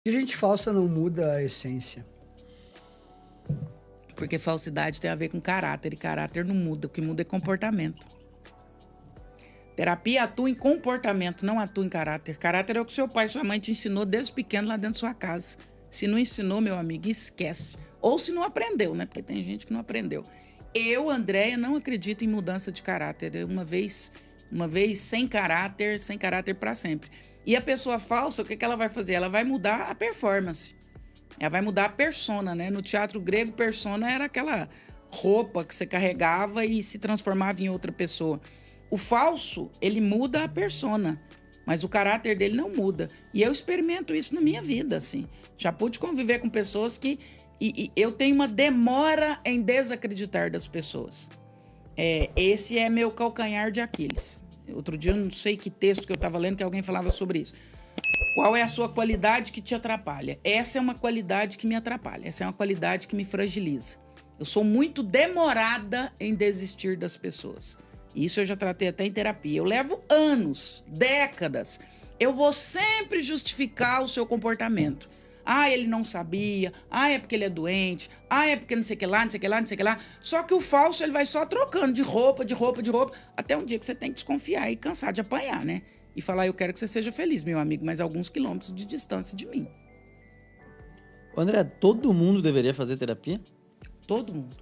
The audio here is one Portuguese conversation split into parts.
Que gente falsa não muda a essência. Porque falsidade tem a ver com caráter, e caráter não muda, o que muda é comportamento. Terapia atua em comportamento, não atua em caráter. Caráter é o que seu pai e sua mãe te ensinou desde pequeno lá dentro da sua casa. Se não ensinou, meu amigo, esquece. Ou se não aprendeu, né? Porque tem gente que não aprendeu. Eu, Andréia, não acredito em mudança de caráter. Uma vez sem caráter para sempre. E a pessoa falsa, o que ela vai fazer? Ela vai mudar a performance. Ela vai mudar a persona, né? No teatro grego, persona era aquela roupa que você carregava e se transformava em outra pessoa. O falso, ele muda a persona, mas o caráter dele não muda. E eu experimento isso na minha vida, assim. Já pude conviver com pessoas que... E eu tenho uma demora em desacreditar das pessoas. Esse é meu calcanhar de Aquiles. Outro dia, eu não sei que texto que eu estava lendo, que alguém falava sobre isso. Qual é a sua qualidade que te atrapalha? Essa é uma qualidade que me atrapalha. Essa é uma qualidade que me fragiliza. Eu sou muito demorada em desistir das pessoas. Isso eu já tratei até em terapia. Eu levo anos, décadas. Eu vou sempre justificar o seu comportamento. Ah, ele não sabia. Ah, é porque ele é doente. Ah, é porque não sei o que lá, não sei o que lá, não sei o que lá. Só que o falso, ele vai só trocando de roupa, até um dia que você tem que desconfiar e cansar de apanhar, né? E falar, eu quero que você seja feliz, meu amigo, mas alguns quilômetros de distância de mim. André, todo mundo deveria fazer terapia? Todo mundo.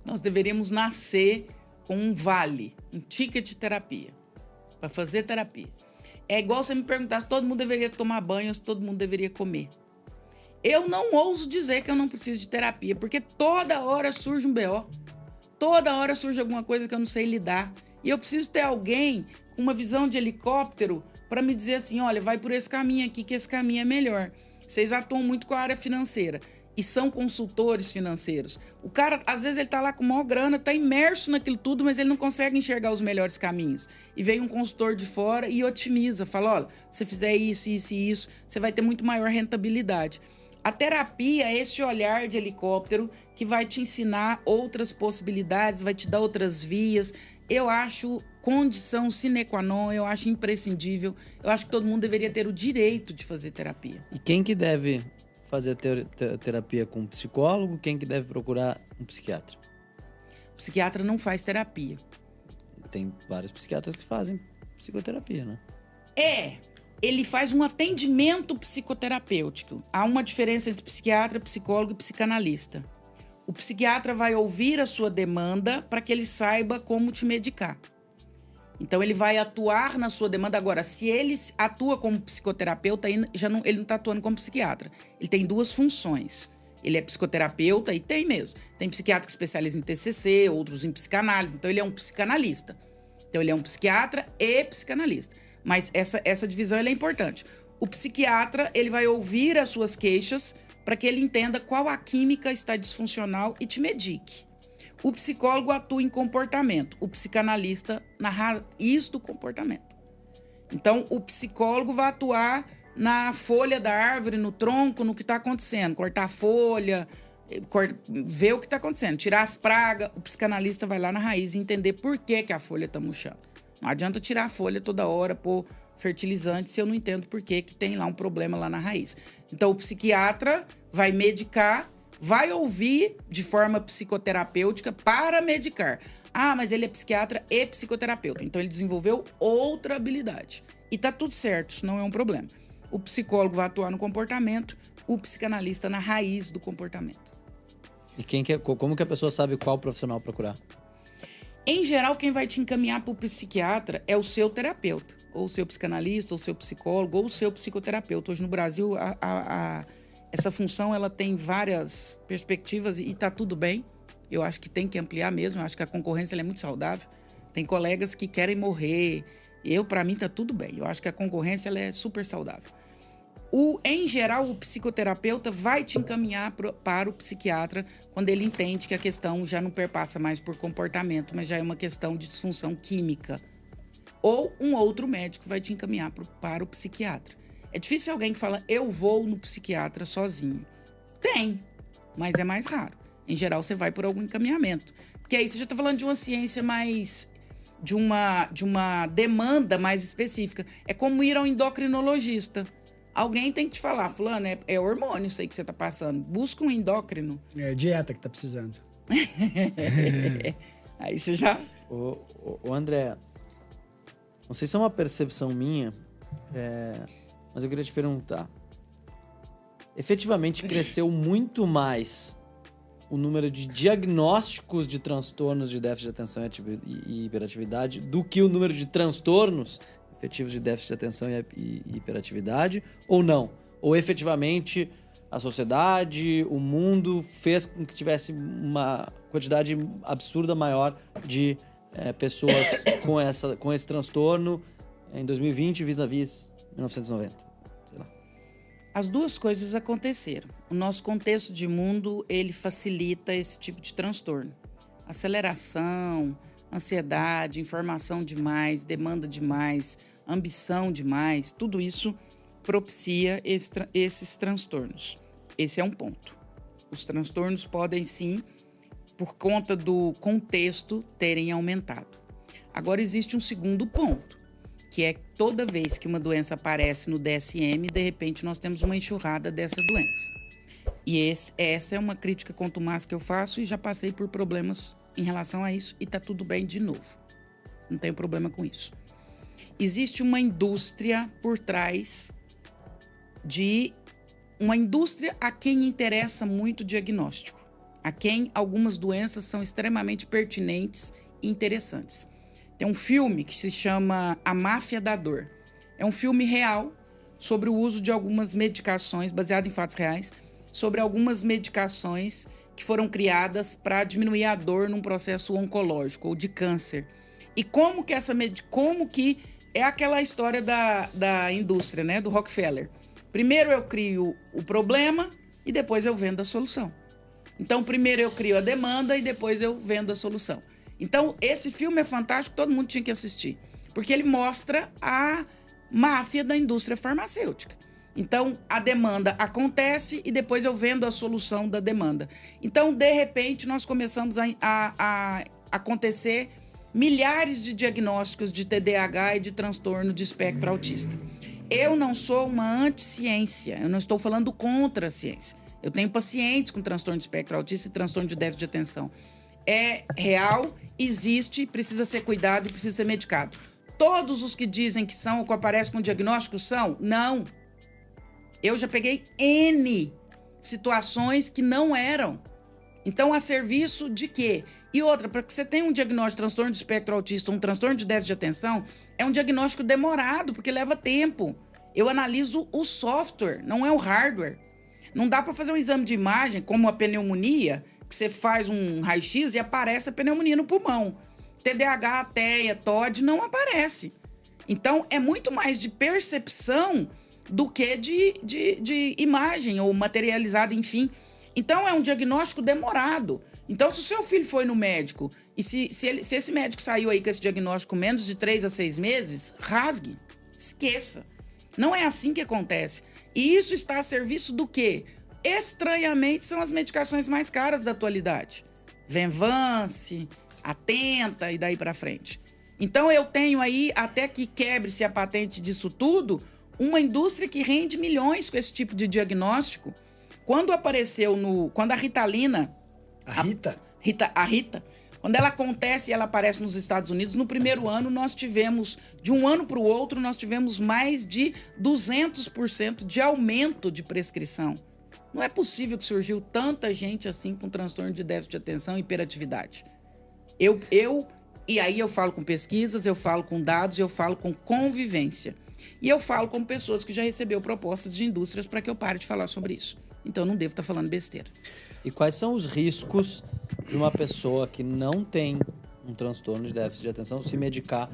Nós deveríamos nascer com um vale, um ticket de terapia, para fazer terapia. É igual você me perguntar se todo mundo deveria tomar banho ou se todo mundo deveria comer. Eu não ouso dizer que eu não preciso de terapia, porque toda hora surge um BO. Toda hora surge alguma coisa que eu não sei lidar. E eu preciso ter alguém com uma visão de helicóptero para me dizer assim, olha, vai por esse caminho aqui, que esse caminho é melhor. Vocês atuam muito com a área financeira e são consultores financeiros. O cara, às vezes, ele tá lá com maior grana, tá imerso naquilo tudo, mas ele não consegue enxergar os melhores caminhos. E vem um consultor de fora e otimiza, fala, olha, se você fizer isso, isso e isso, você vai ter muito maior rentabilidade. A terapia é esse olhar de helicóptero que vai te ensinar outras possibilidades, vai te dar outras vias. Eu acho condição sine qua non, eu acho imprescindível. Eu acho que todo mundo deveria ter o direito de fazer terapia. E quem que deve fazer terapia com um psicólogo? Quem que deve procurar um psiquiatra? O psiquiatra não faz terapia. Tem vários psiquiatras que fazem psicoterapia, né? Ele faz um atendimento psicoterapêutico. Há uma diferença entre psiquiatra, psicólogo e psicanalista. O psiquiatra vai ouvir a sua demanda para que ele saiba como te medicar. Então, ele vai atuar na sua demanda. Agora, se ele atua como psicoterapeuta, ele não está atuando como psiquiatra. Ele tem duas funções. Ele é psicoterapeuta e tem mesmo. Tem psiquiatra que especializa em TCC, outros em psicanálise. Então, ele é um psicanalista. Então, ele é um psiquiatra e psicanalista. Mas essa divisão ela é importante. O psiquiatra, ele vai ouvir as suas queixas para que ele entenda qual a química está disfuncional e te medique. O psicólogo atua em comportamento, o psicanalista na raiz do comportamento. Então, o psicólogo vai atuar na folha da árvore, no tronco, no que está acontecendo. Cortar a folha, ver o que está acontecendo, tirar as pragas. O psicanalista vai lá na raiz e entender por que a folha está murchando. Não adianta tirar a folha toda hora, pôr fertilizante, se eu não entendo por que tem lá um problema lá na raiz. Então, o psiquiatra vai medicar, vai ouvir de forma psicoterapêutica para medicar. Ah, mas ele é psiquiatra e psicoterapeuta. Então, ele desenvolveu outra habilidade. E tá tudo certo, isso não é um problema. O psicólogo vai atuar no comportamento, o psicanalista na raiz do comportamento. E como que a pessoa sabe qual profissional procurar? Em geral, quem vai te encaminhar para o psiquiatra é o seu terapeuta, ou o seu psicanalista, ou o seu psicólogo, ou o seu psicoterapeuta. Hoje no Brasil, essa função ela tem várias perspectivas e está tudo bem. Eu acho que tem que ampliar mesmo, eu acho que a concorrência ela é muito saudável. Tem colegas que querem morrer. Para mim, está tudo bem. Eu acho que a concorrência ela é super saudável. Em geral, o psicoterapeuta vai te encaminhar para o psiquiatra quando ele entende que a questão já não perpassa mais por comportamento, mas já é uma questão de disfunção química. Ou um outro médico vai te encaminhar para o psiquiatra. É difícil alguém que fala, eu vou no psiquiatra sozinho. Tem, mas é mais raro. Em geral, você vai por algum encaminhamento. Porque aí você já está falando de uma ciência mais... de uma demanda mais específica. É como ir ao endocrinologista. alguém tem que te falar, fulano, é hormônio isso aí que você tá passando. Busca um endócrino. É dieta que tá precisando. Aí você já... Ô André, não sei se é uma percepção minha, mas eu queria te perguntar. Efetivamente cresceu muito mais o número de diagnósticos de transtornos de déficit de atenção e hiperatividade do que o número de transtornos efetivos de déficit de atenção e hiperatividade, ou não? Ou efetivamente a sociedade, o mundo fez com que tivesse uma quantidade absurda maior de pessoas com esse transtorno em 2020 vis-à-vis 1990? As duas coisas aconteceram. O nosso contexto de mundo, ele facilita esse tipo de transtorno. Aceleração, ansiedade, informação demais, demanda demais, ambição demais, tudo isso propicia esses transtornos. Esse é um ponto. Os transtornos podem, sim, por conta do contexto, terem aumentado. Agora, existe um segundo ponto, que é toda vez que uma doença aparece no DSM, de repente nós temos uma enxurrada dessa doença. E essa é uma crítica contumaz que eu faço e já passei por problemas em relação a isso e tá tudo bem de novo. Não tenho problema com isso. Existe uma indústria por trás de... Uma indústria a quem interessa muito o diagnóstico, a quem algumas doenças são extremamente pertinentes e interessantes. Tem um filme que se chama A Máfia da Dor. É um filme real sobre o uso de algumas medicações, baseado em fatos reais, sobre algumas medicações que foram criadas para diminuir a dor num processo oncológico ou de câncer. E como que é aquela história da indústria, né, do Rockefeller. Primeiro eu crio o problema e depois eu vendo a solução. Então, primeiro eu crio a demanda e depois eu vendo a solução. Então, esse filme é fantástico, todo mundo tinha que assistir. Porque ele mostra a máfia da indústria farmacêutica. Então, a demanda acontece e depois eu vendo a solução da demanda. Então, de repente, nós começamos a acontecer milhares de diagnósticos de TDAH e de transtorno de espectro autista. Eu não sou uma anti-ciência, eu não estou falando contra a ciência. Eu tenho pacientes com transtorno de espectro autista e transtorno de déficit de atenção. É real, existe, precisa ser cuidado e precisa ser medicado. Todos os que dizem que são ou que aparecem com diagnóstico são? Não. Eu já peguei N situações que não eram. Então, a serviço de quê? E outra, para que você tenha um diagnóstico de transtorno de espectro autista ou um transtorno de déficit de atenção, é um diagnóstico demorado, porque leva tempo. Eu analiso o software, não é o hardware. Não dá para fazer um exame de imagem, como a pneumonia, que você faz um raio-x e aparece a pneumonia no pulmão. TDAH, TEA, TOD não aparece. Então, é muito mais de percepção do que de imagem ou materializada, enfim. Então, é um diagnóstico demorado. Então, se o seu filho foi no médico e se esse médico saiu aí com esse diagnóstico menos de 3 a 6 meses, rasgue, esqueça. Não é assim que acontece. E isso está a serviço do quê? Estranhamente, são as medicações mais caras da atualidade. Venvance, Atenta e daí para frente. Então, eu tenho aí, até que quebre-se a patente disso tudo, uma indústria que rende milhões com esse tipo de diagnóstico. Quando apareceu quando a Ritalina... A Rita? A Rita. Quando ela acontece e ela aparece nos Estados Unidos, no primeiro ano nós tivemos, de um ano para o outro, nós tivemos mais de 200% de aumento de prescrição. Não é possível que surgiu tanta gente assim com transtorno de déficit de atenção e hiperatividade. E aí eu falo com pesquisas, eu falo com dados, eu falo com convivência. E eu falo com pessoas que já receberam propostas de indústrias para que eu pare de falar sobre isso. Então, eu não devo estar falando besteira. E quais são os riscos de uma pessoa que não tem um transtorno de déficit de atenção se medicar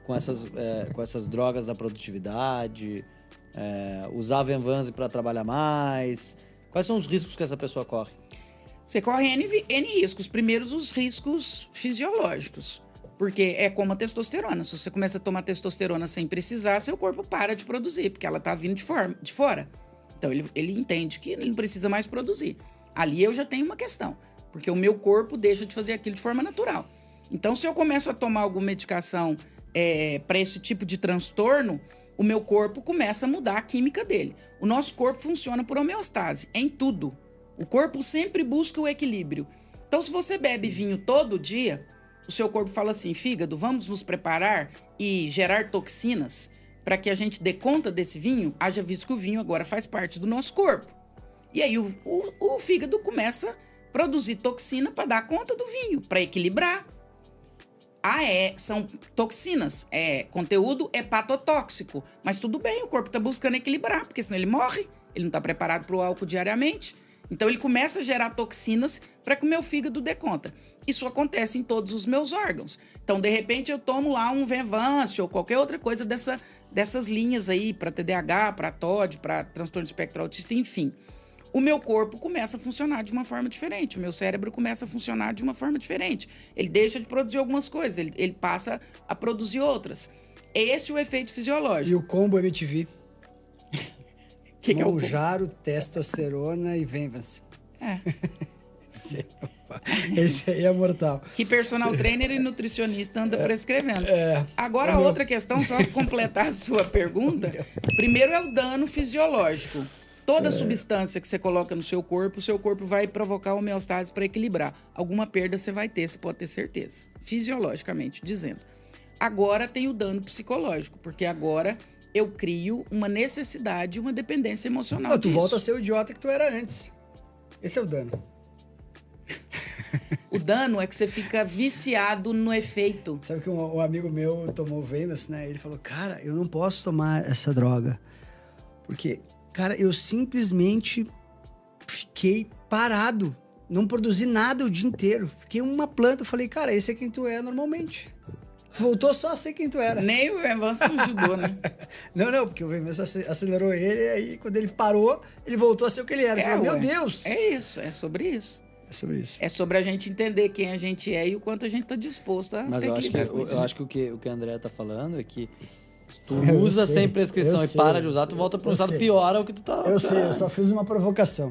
com essas drogas da produtividade, usar Venvanse para trabalhar mais? Quais são os riscos que essa pessoa corre? Você corre N riscos. Primeiro, os riscos fisiológicos. Porque é como a testosterona. Se você começa a tomar testosterona sem precisar, seu corpo para de produzir, porque ela está vindo de fora. Então, ele entende que ele não precisa mais produzir. Ali eu já tenho uma questão, porque o meu corpo deixa de fazer aquilo de forma natural. Então, se eu começo a tomar alguma medicação para esse tipo de transtorno, o meu corpo começa a mudar a química dele. O nosso corpo funciona por homeostase, em tudo. O corpo sempre busca o equilíbrio. Então, se você bebe vinho todo dia, o seu corpo fala assim, fígado, vamos nos preparar e gerar toxinas para que a gente dê conta desse vinho, haja visto que o vinho agora faz parte do nosso corpo. E aí o fígado começa a produzir toxina para dar conta do vinho, para equilibrar. São toxinas, conteúdo hepatotóxico. Mas tudo bem, o corpo está buscando equilibrar, porque senão ele morre, ele não está preparado para o álcool diariamente. Então ele começa a gerar toxinas para que o meu fígado dê conta. Isso acontece em todos os meus órgãos. Então, de repente, eu tomo lá um Venvance ou qualquer outra coisa dessas linhas aí, para TDAH, para TOD, para transtorno de espectro autista, enfim. O meu corpo começa a funcionar de uma forma diferente, o meu cérebro começa a funcionar de uma forma diferente. Ele deixa de produzir algumas coisas, ele passa a produzir outras. Esse é o efeito E fisiológico. o combo MTV? Que é o Monjaro, testosterona e Venvance. É. Esse aí é mortal. Que personal trainer e nutricionista anda prescrevendo. Agora, meu- outra questão, só para completar a sua pergunta. Primeiro é o dano fisiológico. Toda substância que você coloca no seu corpo vai provocar homeostase para equilibrar. Alguma perda você vai ter, você pode ter certeza. Fisiologicamente dizendo. Agora tem o dano psicológico, porque agora eu crio uma necessidade, uma dependência emocional Não, tu disso. volta a ser o idiota que tu era antes. Esse é o dano. O dano é que você fica viciado no efeito. Sabe que um amigo meu tomou Venus, né? Ele falou, cara, eu não posso tomar essa droga. Porque, cara, eu simplesmente fiquei parado. Não produzi nada o dia inteiro. Fiquei uma planta. Eu falei, cara, esse é quem tu é normalmente. Tu voltou só a ser quem tu era. Nem o avanço ajudou, né? Não, porque o Venus acelerou ele. E aí, quando ele parou, ele voltou a ser o que ele era. Ele falou, meu ué. Deus! É isso, é sobre isso. É sobre isso. É sobre a gente entender quem a gente é e o quanto a gente está disposto a Mas eu acho que, equilibrar com isso. eu acho que o que a André tá falando é que se tu Eu usa sei, sem prescrição eu e sei, para de usar, tu volta para um eu estado sei. pior ao que tu tá. Eu sei, eu só fiz uma provocação.